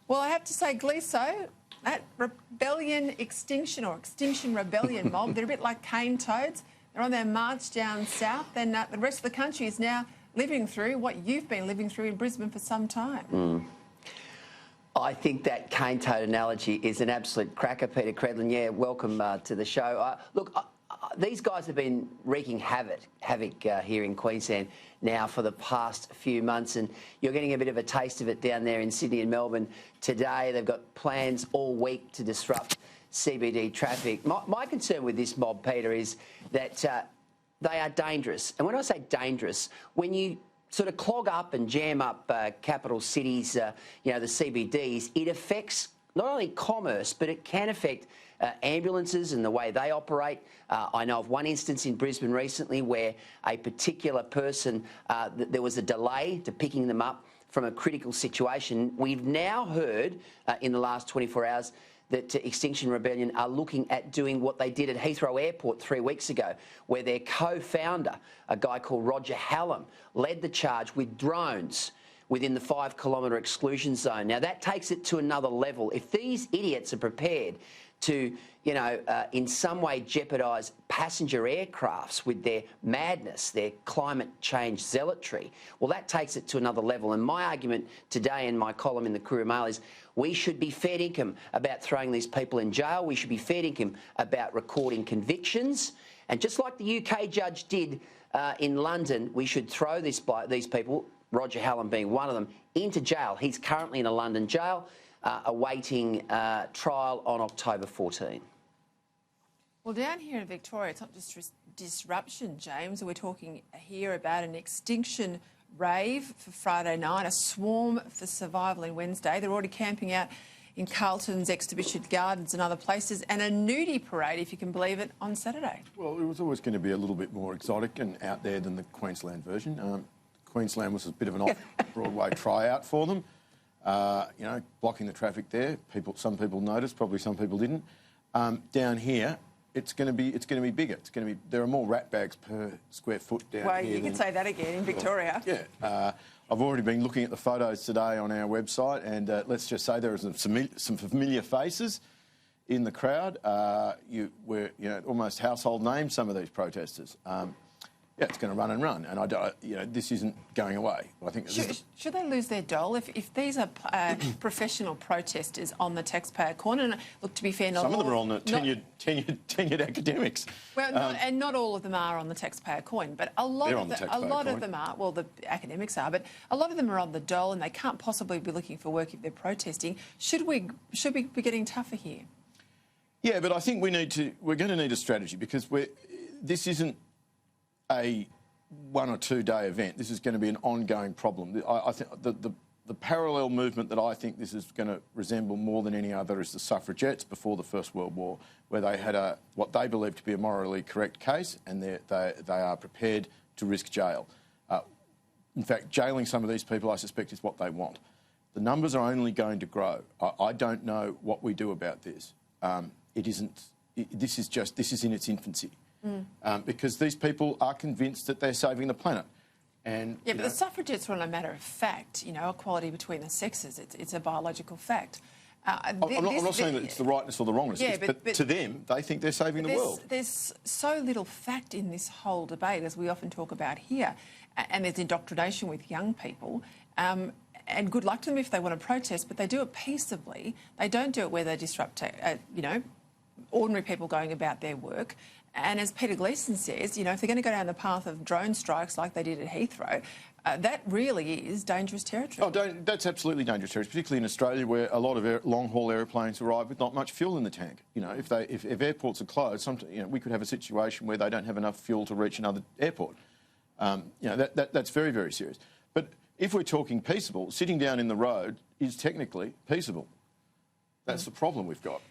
Well, I have to say, Gleeson, that Extinction Rebellion mob, they're a bit like cane toads. They're on their march down south, and the rest of the country is now living through what you've been living through in Brisbane for some time. I think that cane toad analogy is an absolute cracker, Peter Credlin. Yeah, welcome to the show. Look, these guys have been wreaking havoc here in Queensland now for the past few months, and you're getting a bit of a taste of it down there in Sydney and Melbourne today. They've got plans all week to disrupt CBD traffic. My concern with this mob, Peter, is that they are dangerous. And when I say dangerous, when you sort of clog up and jam up capital cities, the CBDs, it affects not only commerce, but it can affect ambulances and the way they operate. I know of one instance in Brisbane recently where a particular person, there was a delay to picking them up from a critical situation. We've now heard in the last 24 hours that Extinction Rebellion are looking at doing what they did at Heathrow Airport 3 weeks ago, where their co-founder, a guy called Roger Hallam, led the charge with drones within the 5-kilometre exclusion zone. Now, that takes it to another level. If these idiots are prepared to, in some way jeopardise passenger aircrafts with their madness, their climate change zealotry, well, that takes it to another level. And my argument today in my column in the Courier Mail is we should be fair dinkum about throwing these people in jail. We should be fair dinkum about recording convictions. And just like the UK judge did in London, we should throw these people, Roger Hallam being one of them, into jail. He's currently in a London jail, awaiting trial on October 14. Well, down here in Victoria, it's not just disruption, James. We're talking here about an extinction rave for Friday night, a swarm for survival in Wednesday. They're already camping out in Carlton's Exhibition Gardens and other places, and a nudie parade, if you can believe it, on Saturday. Well, it was always going to be a little bit more exotic and out there than the Queensland version. Queensland was a bit of an off-Broadway tryout for them. Blocking the traffic there. Some people noticed, probably some people didn't. Down here, it's going to be bigger. There are more rat bags per square foot down here. Well, you can say that again in Victoria. Yeah. I've already been looking at the photos today on our website, and let's just say there are some familiar faces in the crowd. We're almost household names, some of these protesters. Yeah, it's going to run and run, and this isn't going away. I think should they lose their dole if these are professional protesters on the taxpayer corner? And look, to be fair, some of them are on the tenured academics. Well, and not all of them are on the taxpayer coin, but a lot of them are. Well, the academics are, but a lot of them are on the dole, and they can't possibly be looking for work if they're protesting. Should we be getting tougher here? Yeah, but I think we're going to need a strategy, because this isn't a 1 or 2 day event. This is going to be an ongoing problem. I think the parallel movement that I think this is going to resemble more than any other is the suffragettes before the First World War, where they had what they believed to be a morally correct case, and they are prepared to risk jail. In fact, jailing some of these people, I suspect, is what they want. The numbers are only going to grow. I don't know what we do about this. This is in its infancy. Because these people are convinced that they're saving the planet. And yeah, but the suffragettes were on a matter of fact, equality between the sexes. It's a biological fact. I'm not saying that it's the rightness or the wrongness, yeah, but to them, they think they're saving the world. There's so little fact in this whole debate, as we often talk about here, and there's indoctrination with young people. And good luck to them if they want to protest, but they do it peaceably. They don't do it where they disrupt, ordinary people going about their work. And as Peter Gleeson says, if they're going to go down the path of drone strikes like they did at Heathrow, that really is dangerous territory. That's absolutely dangerous territory, particularly in Australia, where a lot of long-haul aeroplanes arrive with not much fuel in the tank. If airports are closed, we could have a situation where they don't have enough fuel to reach another airport. That's very, very serious. But if we're talking peaceable, sitting down in the road is technically peaceable. That's the problem we've got.